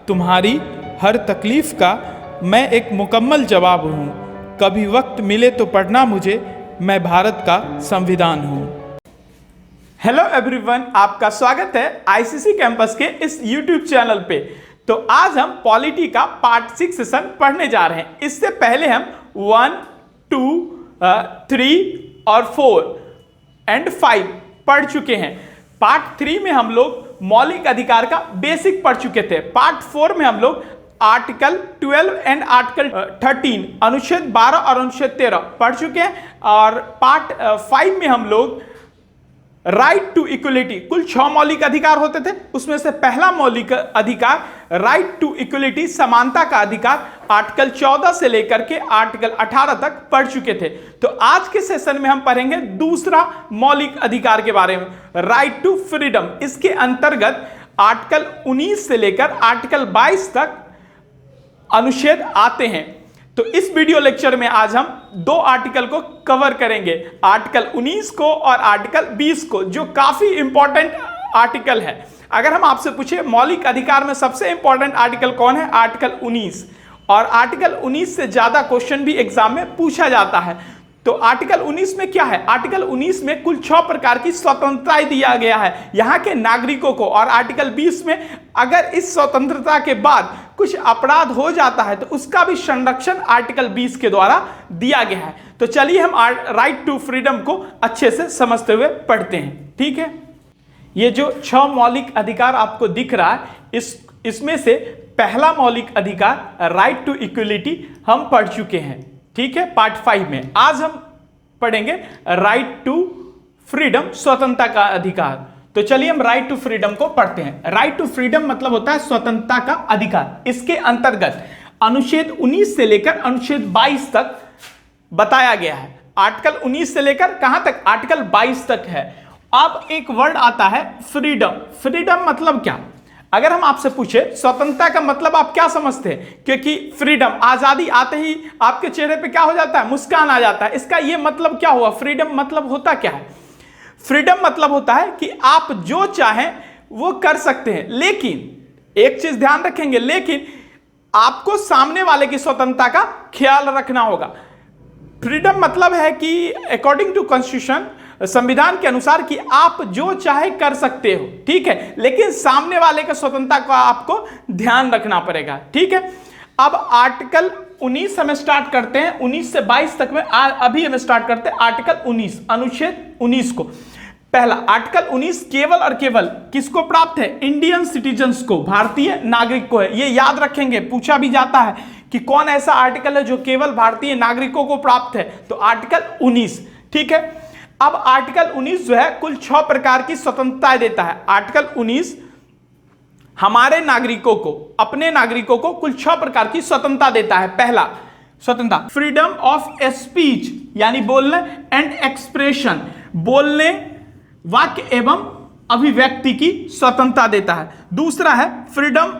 तुम्हारी हर तकलीफ का मैं एक मुकम्मल जवाब हूँ। कभी वक्त मिले तो पढ़ना मुझे, मैं भारत का संविधान हूँ। हेलो एवरीवन, आपका स्वागत है आईसीसी कैंपस के इस यूट्यूब चैनल पे। तो आज हम पॉलिटी का पार्ट 6 सेशन पढ़ने जा रहे हैं। इससे पहले हम 1, 2, 3 और 4 एंड 5 पढ़ चुके हैं। पार्ट 3 में हम लोग मौलिक अधिकार का बेसिक पढ़ चुके थे। पार्ट 4 में हम लोग आर्टिकल 12 एंड आर्टिकल 13 अनुच्छेद 12 और अनुच्छेद 13 पढ़ चुके हैं। और पार्ट 5 में हम लोग राइट टू इक्वलिटी, कुल 6 मौलिक अधिकार होते थे, उसमें से पहला मौलिक अधिकार राइट टू इक्वलिटी, समानता का अधिकार, आर्टिकल 14 से लेकर के आर्टिकल 18 तक पढ़ चुके थे। तो आज के सेशन में हम पढ़ेंगे दूसरा मौलिक अधिकार के बारे में, राइट टू फ्रीडम। इसके अंतर्गत आर्टिकल 19 से लेकर आर्टिकल 22 तक अनुच्छेद आते हैं। तो इस वीडियो लेक्चर में आज हम 2 आर्टिकल को कवर करेंगे, आर्टिकल 19 को और आर्टिकल 20 को, जो काफी इंपॉर्टेंट आर्टिकल है। अगर हम आपसे पूछे मौलिक अधिकार में सबसे इंपॉर्टेंट आर्टिकल कौन है, आर्टिकल 19। और आर्टिकल 19 से ज्यादा क्वेश्चन भी एग्जाम में पूछा जाता है। तो आर्टिकल 19 में क्या है? आर्टिकल 19 में कुल 6 प्रकार की स्वतंत्रताएं दिया गया है यहाँ के नागरिकों को। और आर्टिकल 20 में अगर इस स्वतंत्रता के बाद कुछ अपराध हो जाता है तो उसका भी संरक्षण आर्टिकल 20 के द्वारा दिया गया है। तो चलिए हम राइट टू फ्रीडम को अच्छे से समझते हुए पढ़ते हैं, ठीक है। ये जो 6 मौलिक अधिकार आपको दिख रहा है, इसमें से पहला मौलिक अधिकार राइट टू इक्वलिटी हम पढ़ चुके हैं, ठीक है, पार्ट 5 में। आज हम पढ़ेंगे राइट टू फ्रीडम, स्वतंत्रता का अधिकार। तो चलिए हम राइट टू फ्रीडम को पढ़ते हैं। राइट टू फ्रीडम मतलब होता है स्वतंत्रता का अधिकार। इसके अंतर्गत अनुच्छेद 19 से लेकर अनुच्छेद 22 तक बताया गया है। आर्टिकल 19 से लेकर कहां तक? आर्टिकल 22 तक है। अब एक वर्ड आता है फ्रीडम। फ्रीडम मतलब क्या? अगर हम आपसे पूछे स्वतंत्रता का मतलब आप क्या समझते हैं? क्योंकि फ्रीडम, आजादी आते ही आपके चेहरे पे क्या हो जाता है? मुस्कान आ जाता है। इसका ये मतलब क्या हुआ? फ्रीडम मतलब होता क्या है? फ्रीडम मतलब होता है कि आप जो चाहें वो कर सकते हैं, लेकिन एक चीज ध्यान रखेंगे, लेकिन आपको सामने वाले की स्वतंत्रता का ख्याल रखना होगा। फ्रीडम मतलब है कि अकॉर्डिंग टू कॉन्स्टिट्यूशन, संविधान के अनुसार, कि आप जो चाहे कर सकते हो, ठीक है, लेकिन सामने वाले की स्वतंत्रता का आपको ध्यान रखना पड़ेगा, ठीक है। अब आर्टिकल 19 हम स्टार्ट करते हैं, 19 से 22 तक में। अभी हम स्टार्ट करते हैं आर्टिकल 19, अनुच्छेद 19 को। पहला आर्टिकल 19 केवल और केवल किसको प्राप्त है? इंडियन सिटीजन्स को, भारतीय नागरिक को है। ये याद रखेंगे, पूछा भी जाता है कि कौन ऐसा आर्टिकल है जो केवल भारतीय नागरिकों को प्राप्त है, तो आर्टिकल 19, ठीक है। अब आर्टिकल 19 जो है कुल 6 प्रकार की स्वतंत्रताएं देता है। आर्टिकल 19 हमारे नागरिकों को, अपने नागरिकों को कुल 6 प्रकार की स्वतंत्रता देता है। पहला स्वतंत्रता फ्रीडम ऑफ स्पीच, यानी बोलने एंड एक्सप्रेशन, बोलने, वाक्य एवं अभिव्यक्ति की स्वतंत्रता देता है। दूसरा है freedom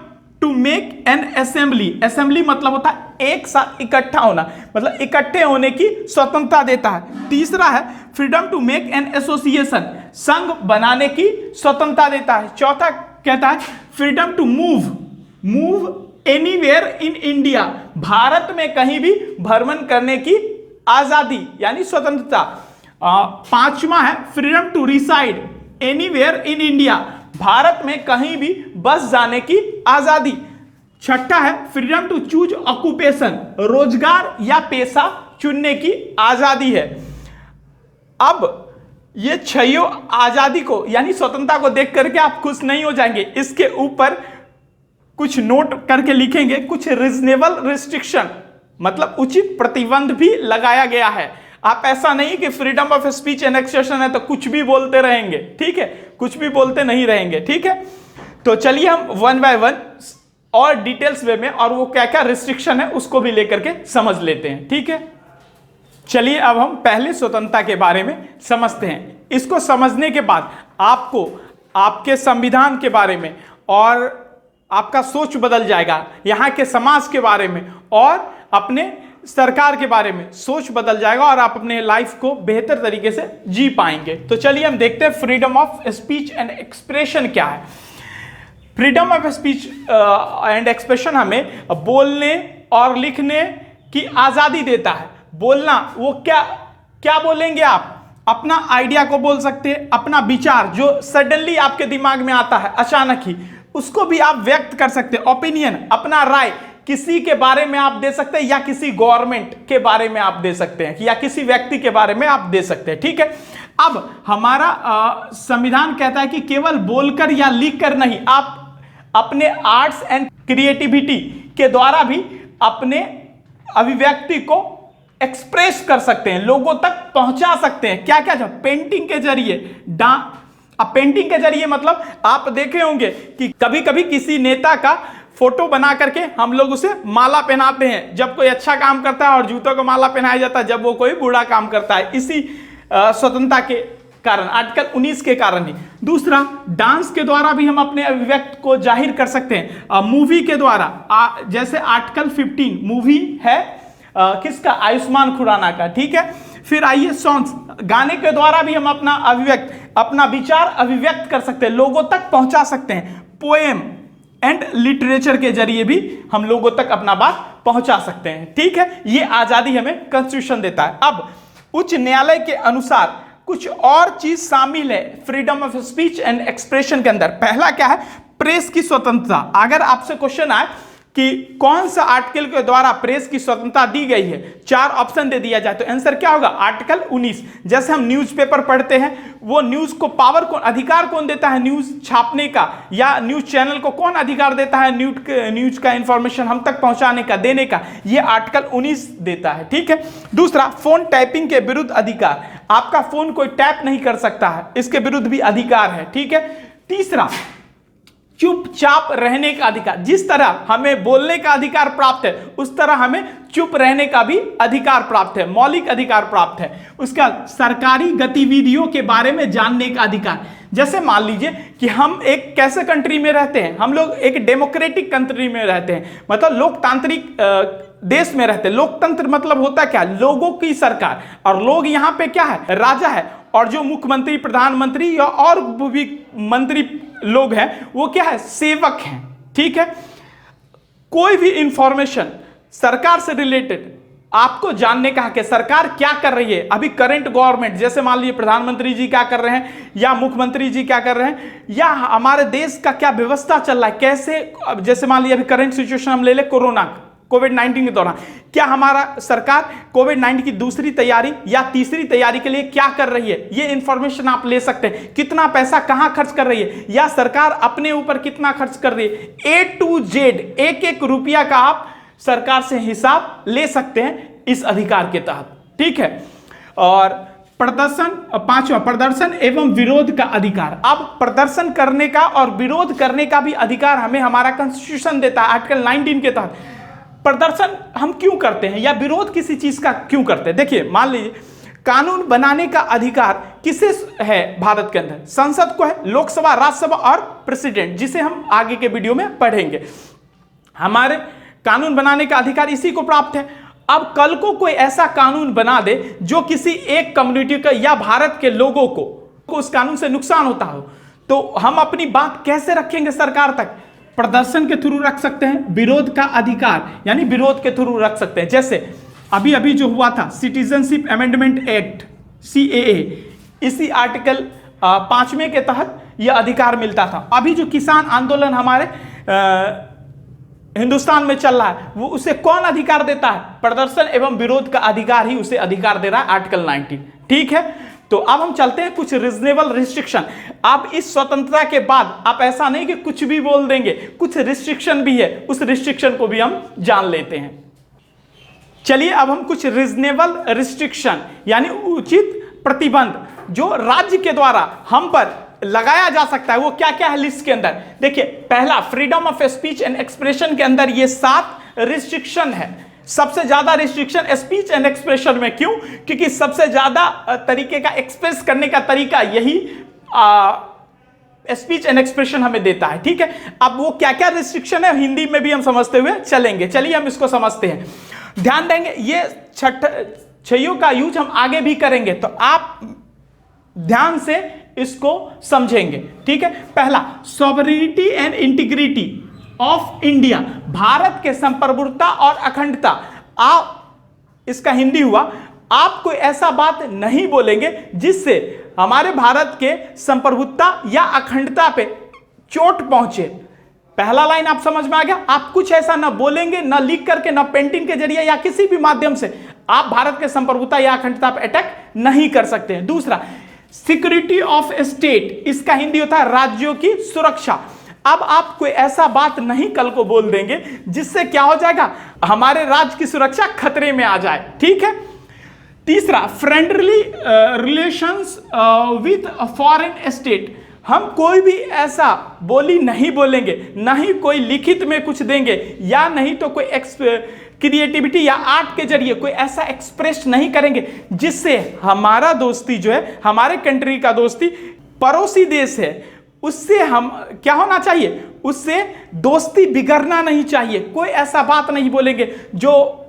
to make an assembly. Assembly मतलब होता है एक साथ इकट्ठा होना, मतलब इकट्ठे होने की स्वतंत्रता देता है। तीसरा है freedom to make an association, संघ बनाने की स्वतंत्रता देता है। चौथा कहता है freedom to move anywhere in India, Bharat में कहीं भी भ्रमण करने की आजादी यानी स्वतंत्रता। पांचवा है freedom to reside anywhere in India, Bharat में कहीं भी बस जाने की आजादी। छठा है फ्रीडम टू चूज ऑक्यूपेशन, रोजगार या पेशा चुनने की आजादी है। अब ये 6 आजादी को यानी स्वतंत्रता को देख करके आप खुश नहीं हो जाएंगे, इसके ऊपर कुछ नोट करके लिखेंगे, कुछ रीजनेबल रिस्ट्रिक्शन मतलब उचित प्रतिबंध भी लगाया गया है। आप ऐसा नहीं कि freedom of speech and expression है तो कुछ भी बोलते रहेंगे, ठीक है, कुछ भी बोलते नहीं रहेंगे, ठीक है। तो चलिए हम 1 बाय 1 और डिटेल्स वे में और वो क्या क्या रिस्ट्रिक्शन है उसको भी लेकर के समझ लेते हैं, ठीक है। चलिए अब हम पहले स्वतंत्रता के बारे में समझते हैं। इसको समझने के बाद आपको आपके संविधान के बारे में और आपका सोच बदल जाएगा, यहाँ के समाज के बारे में और अपने सरकार के बारे में सोच बदल जाएगा और आप अपने लाइफ को बेहतर तरीके से जी पाएंगे। तो चलिए हम देखते हैं freedom of speech and expression क्या है। Freedom of speech and expression हमें बोलने और लिखने की आजादी देता है। बोलना, वो क्या क्या बोलेंगे आप? अपना आइडिया को बोल सकते हैं, अपना विचार जो सडनली आपके दिमाग में आता है अचानक ही, उसको भी आप व्यक्त कर सकते हैं। ओपिनियन, अपना राय किसी के बारे में आप दे सकते हैं, या किसी गवर्नमेंट के बारे में आप दे सकते हैं, या किसी व्यक्ति के बारे में आप दे सकते हैं। ठीक है, अब हमारा संविधान कहता है कि केवल बोलकर या लिखकर नहीं, आप अपने आर्ट्स एंड क्रिएटिविटी के द्वारा भी अपने अभिव्यक्ति को एक्सप्रेस कर सकते हैं, लोगों तक पहुंचा सकते हैं। क्या क्या? पेंटिंग के जरिए, अब पेंटिंग के जरिए मतलब आप देखे होंगे कि कभी कभी किसी नेता का फोटो बना करके हम लोग उसे माला पहनाते हैं, जब कोई अच्छा काम करता है, और जूतों को माला पहनाया जाता है जब वो कोई बुरा काम करता है। इसी स्वतंत्रता के कारण, आर्टिकल 19 के कारण ही। दूसरा, डांस के द्वारा भी हम अपने अभिव्यक्ति को जाहिर कर सकते हैं। मूवी के द्वारा, जैसे आर्टिकल 15 मूवी है किसका? आयुष्मान खुराना का। ठीक है, फिर आइए सॉन्ग्स, गाने के द्वारा भी हम अपना अभिव्यक्ति, अपना विचार अभिव्यक्त कर सकते हैं, लोगों तक पहुंचा सकते हैं। पोएम एंड लिटरेचर के जरिए भी हम लोगों तक अपना बात पहुंचा सकते हैं। ठीक है, ये आजादी हमें कॉन्स्टिट्यूशन देता है। अब उच्च न्यायालय के अनुसार कुछ और चीज शामिल है freedom of speech and expression के अंदर। पहला क्या है? प्रेस की स्वतंत्रता। अगर आपसे क्वेश्चन आए कि कौन सा आर्टिकल के द्वारा प्रेस की स्वतंत्रता दी गई है, 4 ऑप्शन दे दिया जाए तो आंसर क्या होगा? आर्टिकल 19। जैसे हम न्यूज़पेपर पढ़ते हैं, वो न्यूज को पावर कौन, अधिकार कौन देता है न्यूज छापने का, या न्यूज चैनल को कौन अधिकार देता है न्यूज का इंफॉर्मेशन हम तक पहुंचाने का, देने का? ये आर्टिकल 19 देता है। ठीक है, दूसरा, फोन टैपिंग के विरुद्ध अधिकार। आपका फोन कोई टैप नहीं कर सकता है, इसके विरुद्ध भी अधिकार है। ठीक है, तीसरा, चुपचाप रहने का अधिकार। जिस तरह हमें बोलने का अधिकार प्राप्त है, उस तरह हमें चुप रहने का भी अधिकार प्राप्त है, मौलिक अधिकार प्राप्त है। उसका सरकारी गतिविधियों के बारे में जानने का अधिकार। जैसे मान लीजिए कि हम एक कैसे कंट्री में रहते हैं, हम लोग एक डेमोक्रेटिक कंट्री में रहते हैं, मतलब लोकतांत्रिक देश में रहते हैं। लोकतंत्र मतलब होता क्या? लोगों की सरकार, और लोग यहां पे क्या है? राजा है, और जो मुख्यमंत्री, प्रधानमंत्री या और भी मंत्री लोग हैं, वो क्या है? सेवक हैं। ठीक है, कोई भी इंफॉर्मेशन सरकार से रिलेटेड आपको जानने का हक है। सरकार क्या कर रही है अभी, करंट गवर्नमेंट, जैसे मान लीजिए प्रधानमंत्री जी क्या कर रहे हैं, या मुख्यमंत्री जी क्या कर रहे हैं, या हमारे देश का क्या व्यवस्था चल रहा है, कैसे, जैसे मान लीजिए अभी करंट सिचुएशन हम ले ले, कोविड-19 के दौरान क्या हमारा सरकार कोविड-19 की दूसरी तैयारी या तीसरी तैयारी के लिए क्या कर रही है, ये इंफॉर्मेशन आप ले सकते हैं। कितना पैसा कहां खर्च कर रही है, या सरकार अपने ऊपर कितना खर्च कर रही है, A to Z एक एक रुपया का आप सरकार से हिसाब ले सकते हैं इस अधिकार के तहत। ठीक है, और प्रदर्शन, पांचवा, प्रदर्शन एवं विरोध का अधिकार। अब प्रदर्शन करने का और विरोध करने का भी अधिकार हमें हमारा कॉन्स्टिट्यूशन देता है आर्टिकल 19 के तहत। प्रदर्शन हम क्यों करते हैं, या विरोध किसी चीज का क्यों करते हैं? देखिए, मान लीजिए कानून बनाने का अधिकार किसे है भारत के अंदर? संसद को है, लोकसभा, राज्यसभा और प्रेसिडेंट, जिसे हम आगे के वीडियो में पढ़ेंगे। हमारे कानून बनाने का अधिकार इसी को प्राप्त है। अब कल को कोई ऐसा कानून बना दे जो किसी एक कम्युनिटी का या भारत के लोगों को उस कानून से नुकसान होता हो, तो हम अपनी बात कैसे रखेंगे सरकार तक? प्रदर्शन के थ्रू रख सकते हैं, विरोध का अधिकार यानी विरोध के थ्रू रख सकते हैं। जैसे अभी अभी जो हुआ था सिटीजनशिप अमेंडमेंट एक्ट CAA, इसी आर्टिकल 5वें के तहत यह अधिकार मिलता था। अभी जो किसान आंदोलन हमारे हिंदुस्तान में चल रहा है, वो उसे कौन अधिकार देता है? प्रदर्शन एवं विरोध का अधिकार ही उसे अधिकार दे रहा है आर्टिकल 19। ठीक है, तो अब हम चलते हैं कुछ रीजनेबल रिस्ट्रिक्शन। अब इस स्वतंत्रता के बाद आप ऐसा नहीं कि कुछ भी बोल देंगे, कुछ रिस्ट्रिक्शन भी है, उस रिस्ट्रिक्शन को भी हम जान लेते हैं। चलिए, अब हम कुछ रीजनेबल रिस्ट्रिक्शन यानी उचित प्रतिबंध जो राज्य के द्वारा हम पर लगाया जा सकता है, वो क्या क्या है लिस्ट के अंदर। देखिए, पहला, freedom of speech and expression के अंदर ये 7 रिस्ट्रिक्शन है। सबसे ज्यादा रिस्ट्रिक्शन स्पीच एंड एक्सप्रेशन में, क्यों? क्योंकि सबसे ज्यादा तरीके का एक्सप्रेस करने का तरीका यही स्पीच एंड एक्सप्रेशन हमें देता है। ठीक है, अब वो क्या क्या रिस्ट्रिक्शन है हिंदी में भी हम समझते हुए चलेंगे। चलिए हम इसको समझते हैं, ध्यान देंगे। ये छयों का यूज हम आगे भी करेंगे, तो आप ध्यान से इसको समझेंगे। ठीक है, पहला, sovereignty and integrity of India, Bharat के संप्रभुता और अखंडता। आप, इसका हिंदी हुआ, आप कोई ऐसा बात नहीं बोलेंगे जिससे हमारे भारत के संप्रभुता या अखंडता पे चोट पहुंचे। पहला लाइन आप समझ में आ गया। आप कुछ ऐसा ना बोलेंगे, ना लिख करके, ना पेंटिंग के जरिए या किसी भी माध्यम से आप भारत के संप्रभुता या अखंडता पे अटैक नहीं कर सकते हैं। दूसरा, सिक्योरिटी ऑफ स्टेट, इसका हिंदी होता है राज्यों की सुरक्षा। अब आप कोई ऐसा बात नहीं कल को बोल देंगे जिससे क्या हो जाएगा, हमारे राज्य की सुरक्षा खतरे में आ जाए। ठीक है। तीसरा, friendly relations with foreign state, हम कोई भी ऐसा बोली नहीं बोलेंगे, ना ही कोई लिखित में कुछ देंगे, या नहीं तो कोई क्रिएटिविटी या आर्ट के जरिए कोई ऐसा एक्सप्रेस नहीं करेंगे जिससे हमारा दोस्ती जो है, हमारे कंट्री का दोस्ती पड़ोसी देश है, उससे हम क्या होना चाहिए, उससे दोस्ती बिगड़ना नहीं चाहिए। कोई ऐसा बात नहीं बोलेंगे जो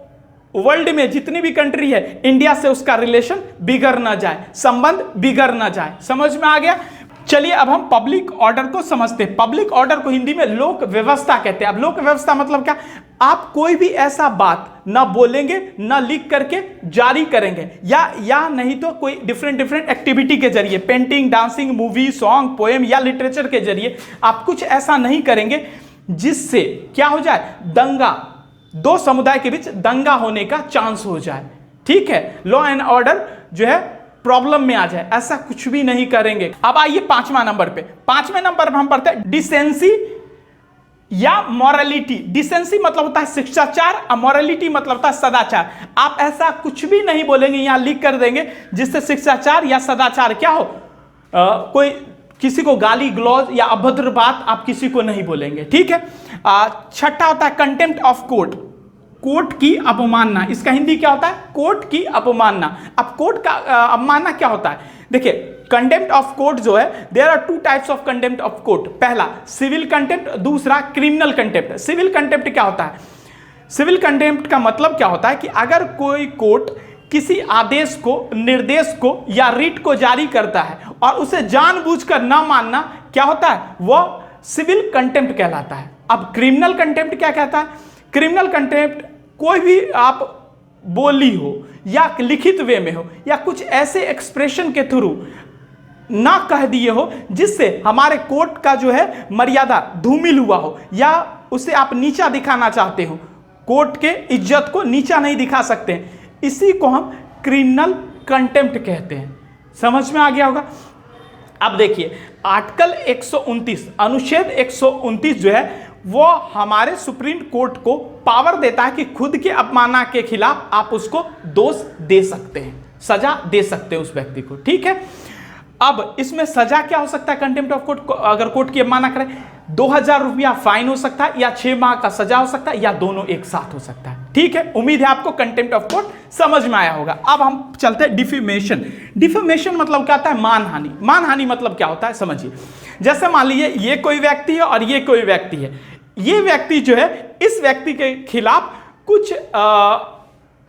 वर्ल्ड में जितनी भी कंट्री है, इंडिया से उसका रिलेशन बिगड़ ना जाए, संबंध बिगड़ ना जाए। समझ में आ गया। चलिए अब हम पब्लिक ऑर्डर को समझते हैं। पब्लिक ऑर्डर को हिंदी में लोक व्यवस्था कहते हैं। अब लोक व्यवस्था मतलब क्या, आप कोई भी ऐसा बात ना बोलेंगे, ना लिख करके जारी करेंगे, या नहीं तो कोई डिफरेंट एक्टिविटी के जरिए, painting, dancing, movie, song, poem या लिटरेचर के जरिए आप कुछ ऐसा नहीं करेंगे जिससे क्या हो जाए, दंगा, दो समुदाय के बीच दंगा होने का चांस हो जाए। ठीक है, लॉ एंड ऑर्डर जो है प्रॉब्लम में आ जाए, ऐसा कुछ भी नहीं करेंगे। अब आइए पांचवा नंबर पे। पांचवें नंबर पे हम पढ़ते हैं डिसेंसी या मॉरलिटी। डिसेंसी मतलब होता है शिष्टाचार और मॉरलिटी मतलब होता है सदाचार। आप ऐसा कुछ भी नहीं बोलेंगे, यहां लिख कर देंगे जिससे शिष्टाचार या सदाचार क्या हो, कोई किसी को गाली गलौज या अभद्र बात आप किसी को नहीं बोलेंगे। ठीक है। छठा होता है कंटेम्प्ट ऑफ कोर्ट, कोर्ट की अपमानना। इसका हिंदी क्या होता है, कोर्ट की अपमानना। अब कोर्ट का अपमानना क्या होता है, देखिए कंटेम्प्ट ऑफ कोर्ट जो है, there are two types of contempt of court. पहला सिविल कंटेम्प्ट, दूसरा क्रिमिनल कंटेम्प्ट। सिविल कंटेम्प्ट क्या होता है, सिविल कंटेम्प्ट का मतलब क्या होता है कि अगर कोई कोर्ट किसी आदेश को, निर्देश को या रिट को जारी करता है और उसे जानबूझकर ना मानना क्या होता है, वह सिविल कंटेम्प्ट कहलाता है। अब क्रिमिनल कंटेम्प्ट क्या कहता है, क्रिमिनल कंटेम्प्ट कोई भी आप बोली हो या लिखित वे में हो या कुछ ऐसे एक्सप्रेशन के थ्रू ना कह दिए हो जिससे हमारे कोर्ट का जो है मर्यादा धूमिल हुआ हो, या उसे आप नीचा दिखाना चाहते हो, कोर्ट के इज्जत को नीचा नहीं दिखा सकते, इसी को हम क्रिमिनल कंटेम्प्ट कहते हैं। समझ में आ गया होगा। अब देखिए आर्टिकल 129, अनुच्छेद 129 जो है वो हमारे सुप्रीम कोर्ट को पावर देता है कि खुद के अपमानना के खिलाफ आप उसको दोष दे सकते हैं, सजा दे सकते हैं उस व्यक्ति को। ठीक है। अब इसमें सजा क्या हो सकता है कंटेम्प्ट ऑफ कोर्ट, अगर कोर्ट की अवमानना करें, 2000 रुपया फाइन हो सकता है, या 6 माह का सजा हो सकता है, या दोनों एक साथ हो सकता है। ठीक है, उम्मीद है आपको कंटेम्प्ट ऑफ कोर्ट समझ में आया होगा। अब हम चलते हैं डिफेमेशन। डिफेमेशन मतलब क्या होता है, मानहानि। मानहानि मतलब क्या होता है समझिए, जैसे मान लीजिए ये कोई व्यक्ति है और ये कोई व्यक्ति है, ये व्यक्ति जो है इस व्यक्ति के खिलाफ कुछ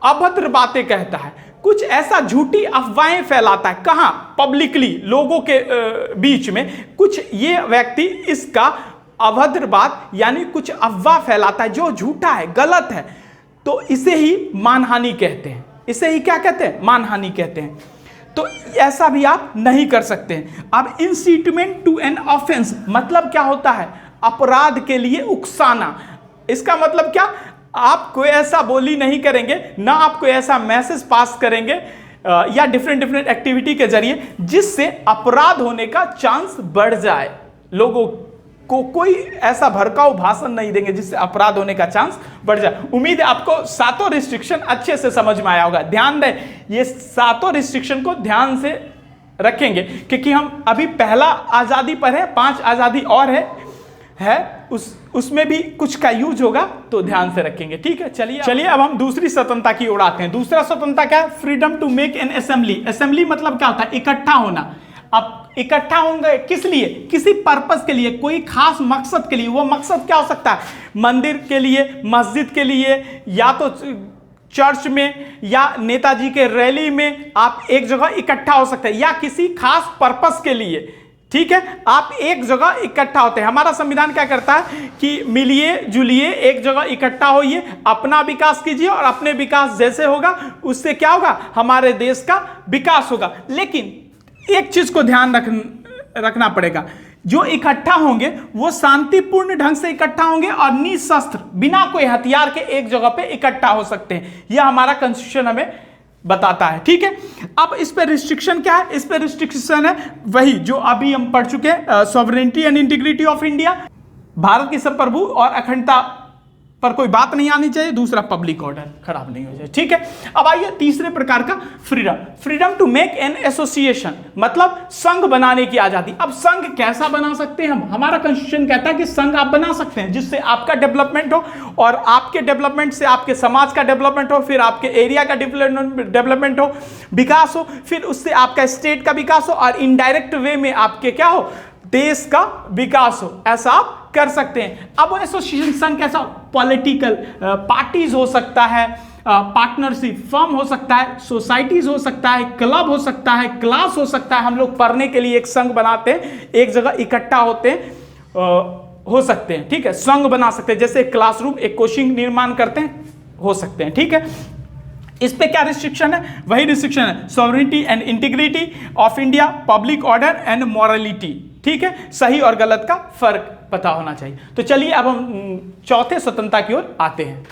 अभद्र बातें कहता है, कुछ ऐसा झूठी अफवाहें फैलाता है, कहां, पब्लिकली, लोगों के बीच में कुछ ये व्यक्ति इसका अभद्र बात यानी कुछ अफवाह फैलाता है जो झूठा है, गलत है, तो इसे ही मानहानि कहते हैं। इसे ही क्या कहते हैं, मानहानि कहते हैं। तो ऐसा भी आप नहीं कर सकते हैं। अब इंसिटमेंट टू एन ऑफेंस मतलब क्या होता है, अपराध के लिए उकसाना। इसका मतलब क्या, आप कोई ऐसा बोली नहीं करेंगे, ना आप कोई ऐसा मैसेज पास करेंगे या डिफरेंट एक्टिविटी के जरिए जिससे अपराध होने का चांस बढ़ जाए। लोगों को कोई ऐसा भड़काऊ भाषण नहीं देंगे जिससे अपराध होने का चांस बढ़ जाए। उम्मीद है आपको सातों रिस्ट्रिक्शन अच्छे से समझ में आया होगा। ध्यान दें, ये सातों रिस्ट्रिक्शन को ध्यान से रखेंगे क्योंकि हम अभी पहला आज़ादी पर है, 5 आज़ादी और है उसमें भी कुछ का यूज होगा, तो ध्यान से रखेंगे। ठीक है, चलिए अब हम दूसरी स्वतंत्रता की ओर आते हैं। दूसरा स्वतंत्रता क्या है, freedom to make an assembly. Assembly मतलब क्या होता है, इकट्ठा होना। अब इकट्ठा होंगे किस लिए, किसी पर्पस के लिए, कोई खास मकसद के लिए। वो मकसद क्या हो सकता है, मंदिर के लिए, मस्जिद के लिए, या तो चर्च में या नेताजी के रैली में आप एक जगह इकट्ठा हो सकते हैं, या किसी खास पर्पस के लिए, ठीक है, आप एक जगह इकट्ठा होते हैं। हमारा संविधान क्या करता है कि मिलिए जुलिए, एक जगह इकट्ठा होइए, अपना विकास कीजिए, और अपने विकास जैसे होगा उससे क्या होगा, हमारे देश का विकास होगा। लेकिन एक चीज को ध्यान रखना पड़ेगा, जो इकट्ठा होंगे वो शांतिपूर्ण ढंग से इकट्ठा होंगे और निशस्त्र बिना कोई हथियार के एक जगह पे इकट्ठा हो सकते हैं। यह हमारा कॉन्स्टिट्यूशन हमें बताता है, ठीक है। अब इस पे रिस्ट्रिक्शन क्या है, इस पे रिस्ट्रिक्शन है वही जो अभी हम पढ़ चुके हैं, sovereignty and integrity of India, Bharat की संप्रभु और अखंडता पर कोई बात नहीं आनी चाहिए। दूसरा, पब्लिक ऑर्डर खराब नहीं हो जाए, ठीक है। अब आइए तीसरे प्रकार का freedom, freedom to make an association, मतलब संघ बनाने की आजादी। अब संघ कैसा बना सकते हैं हम, हमारा कॉन्स्टिट्यूशन कहता है कि संघ आप बना सकते हैं जिससे आपका डेवलपमेंट हो, और आपके डेवलपमेंट से आपके समाज का डेवलपमेंट हो, फिर आपके एरिया का डेवलपमेंट हो, विकास हो, फिर उससे आपका स्टेट का विकास हो, और इनडायरेक्ट वे में आपके क्या हो, देश का विकास हो। ऐसा आप कर सकते हैं। अब वो एसोसिएशन संघ कैसा, पॉलिटिकल पार्टीज हो सकता है, पार्टनरशिप फर्म हो सकता है, सोसाइटीज हो सकता है, क्लब हो सकता है, क्लास हो सकता है। हम लोग पढ़ने के लिए एक संघ बनाते हैं, एक जगह इकट्ठा होते हैं, हो सकते हैं, ठीक है, संघ बना सकते हैं। जैसे क्लासरूम, एक कोचिंग निर्माण करते हैं, हो सकते हैं, ठीक है। इस पे क्या रिस्ट्रिक्शन है, वही रिस्ट्रिक्शन है, sovereignty and integrity of India, public order and morality, ठीक है। सही और गलत का फर्क पता होना चाहिए। तो चलिए अब हम चौथे स्वतंत्रता की ओर आते हैं।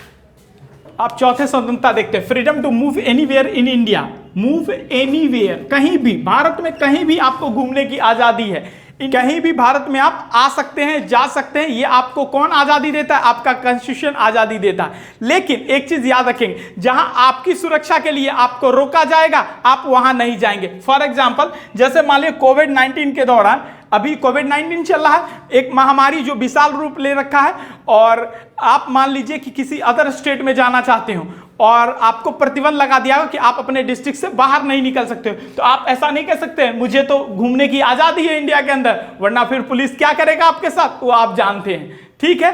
आप चौथे स्वतंत्रता देखते हैं, freedom to move anywhere in India, move anywhere, कहीं भी भारत में कहीं भी आपको घूमने की आजादी है, कहीं भी भारत में आप आ सकते हैं, जा सकते हैं। ये आपको कौन आजादी देता है, आपका कॉन्स्टिट्यूशन आजादी देता है। लेकिन एक चीज याद रखेंगे, जहां आपकी सुरक्षा के लिए आपको रोका जाएगा, आप वहां नहीं जाएंगे। फॉर एग्जांपल, जैसे मान लीजिए कोविड-19 के दौरान, अभी कोविड-19 चल रहा है, एक महामारी जो विशाल रूप ले रखा है, और आप मान लीजिए कि किसी अदर स्टेट में जाना चाहते हो और आपको प्रतिबंध लगा दिया हो कि आप अपने डिस्ट्रिक्ट से बाहर नहीं निकल सकते हो, तो आप ऐसा नहीं कह सकते मुझे तो घूमने की आजादी है इंडिया के अंदर, वरना फिर पुलिस क्या करेगा आपके साथ, वो आप जानते हैं, ठीक है।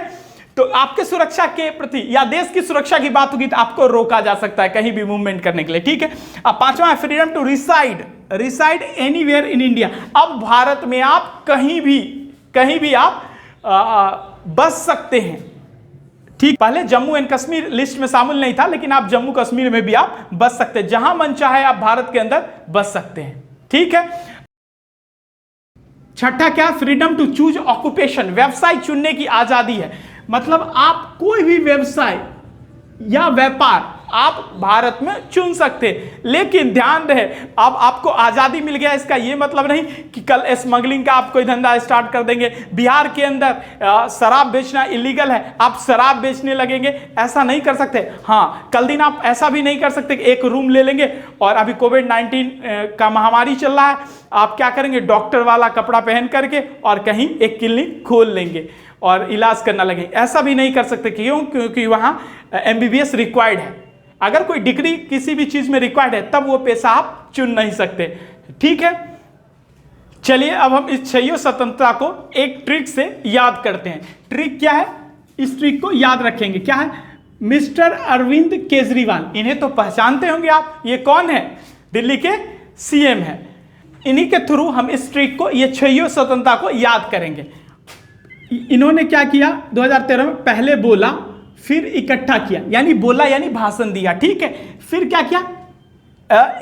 तो आपके सुरक्षा के प्रति या देश की सुरक्षा की बात होगी तो आपको रोका जा सकता है कहीं भी मूवमेंट करने के लिए, ठीक है। अब पांचवा है freedom to reside anywhere in India. अब भारत में आप कहीं भी आप बस सकते हैं, ठीक। पहले जम्मू एंड कश्मीर लिस्ट में शामिल नहीं था, लेकिन आप जम्मू कश्मीर में भी आप बस सकते हैं, जहां मन चाहे आप भारत के अंदर बस सकते हैं, ठीक है। छठा क्या, फ्रीडम टू चूज ऑक्यूपेशन, व्यवसाय चुनने की आजादी है। मतलब आप कोई भी व्यवसाय या व्यापार आप भारत में चुन सकते हैं। लेकिन ध्यान रहे, अब आपको आजादी मिल गया, इसका यह मतलब नहीं कि कल स्मगलिंग का आप कोई धंधा स्टार्ट कर देंगे। बिहार के अंदर शराब बेचना इलीगल है, आप शराब बेचने लगेंगे, ऐसा नहीं कर सकते। हाँ, कल दिन आप ऐसा भी नहीं कर सकते कि एक रूम ले लेंगे और अभी कोविड-19 का महामारी चल रहा है, आप क्या करेंगे, डॉक्टर वाला कपड़ा पहन करके और कहीं एक क्लिनिक खोल लेंगे और इलाज करना लगेंगे। ऐसा भी नहीं कर सकते, क्यों, क्योंकि वहां MBBS रिक्वायर्ड है। अगर कोई डिग्री किसी भी चीज में रिक्वायर्ड है तब वो पेशा आप चुन नहीं सकते, ठीक है। चलिए अब हम इस छह स्वतंत्रता को एक ट्रिक से याद करते हैं। ट्रिक क्या है, इस ट्रिक को याद रखेंगे, क्या है, मिस्टर अरविंद केजरीवाल, इन्हें तो पहचानते होंगे आप, ये कौन है, दिल्ली के CM है। इन्हीं के थ्रू हम इस ट्रिक को, ये छह स्वतंत्रता को याद करेंगे। इन्होंने क्या किया, 2013 में पहले बोला, फिर इकट्ठा किया, यानी बोला यानी भाषण दिया, ठीक है। फिर क्या किया,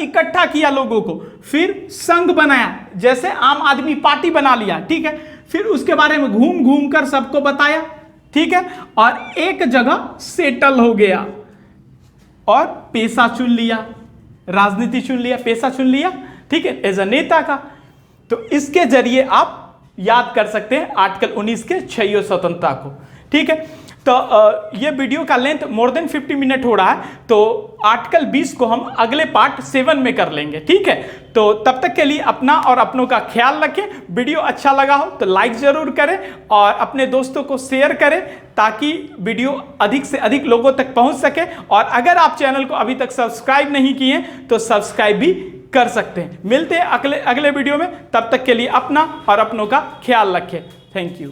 इकट्ठा किया लोगों को, फिर संघ बनाया, जैसे आम आदमी पार्टी बना लिया, ठीक है। फिर उसके बारे में घूम घूम कर सबको बताया, ठीक है, और एक जगह सेटल हो गया और पेशा चुन लिया, राजनीति चुन लिया, पेशा चुन लिया, ठीक है, एज अ नेता का। तो इसके जरिए आप याद कर सकते हैं आर्टिकल 19 के छह स्वतंत्रता को, ठीक है। तो ये वीडियो का लेंथ मोर देन 50 मिनट हो रहा है, तो आर्टिकल 20 को हम अगले पार्ट 7 में कर लेंगे, ठीक है। तो तब तक के लिए अपना और अपनों का ख्याल रखें। वीडियो अच्छा लगा हो तो लाइक जरूर करें और अपने दोस्तों को शेयर करें, ताकि वीडियो अधिक से अधिक लोगों तक पहुंच सके। और अगर आप चैनल को अभी तक सब्सक्राइब नहीं किए तो सब्सक्राइब भी कर सकते हैं। मिलते हैं अगले वीडियो में, तब तक के लिए अपना और अपनों का ख्याल रखें। Thank you.